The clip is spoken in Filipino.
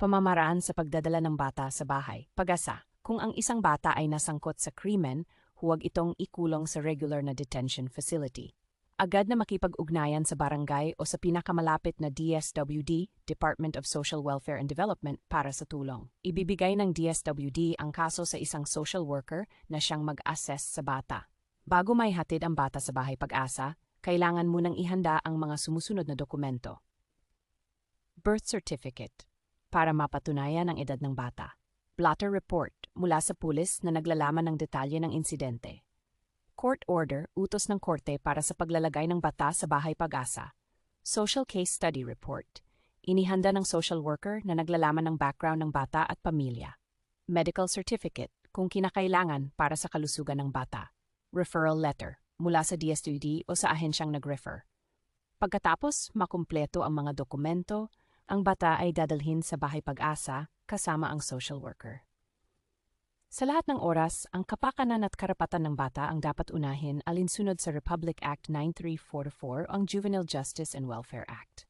Pamamaraan sa pagdadala ng bata sa bahay. Pag-asa, kung ang isang bata ay nasangkot sa krimen, huwag itong ikulong sa regular na detention facility. Agad na makipag-ugnayan sa barangay o sa pinakamalapit na DSWD, Department of Social Welfare and Development, para sa tulong. Ibibigay ng DSWD ang kaso sa isang social worker na siyang mag-assess sa bata. Bago may hatid ang bata sa bahay Pag-asa, kailangan munang ihanda ang mga sumusunod na dokumento. Birth certificate, para mapatunayan ang edad ng bata. Blotter report, mula sa pulis na naglalaman ng detalye ng insidente. Court order, utos ng korte para sa paglalagay ng bata sa bahay Pag-asa. Social case study report, inihanda ng social worker na naglalaman ng background ng bata at pamilya. Medical certificate, kung kinakailangan para sa kalusugan ng bata. Referral letter, mula sa DSWD o sa ahensyang nag-refer. Pagkatapos makumpleto ang mga dokumento, ang bata ay dadalhin sa bahay Pag-asa kasama ang social worker. Sa lahat ng oras, ang kapakanan at karapatan ng bata ang dapat unahin alinsunod sa Republic Act 9344 ang Juvenile Justice and Welfare Act.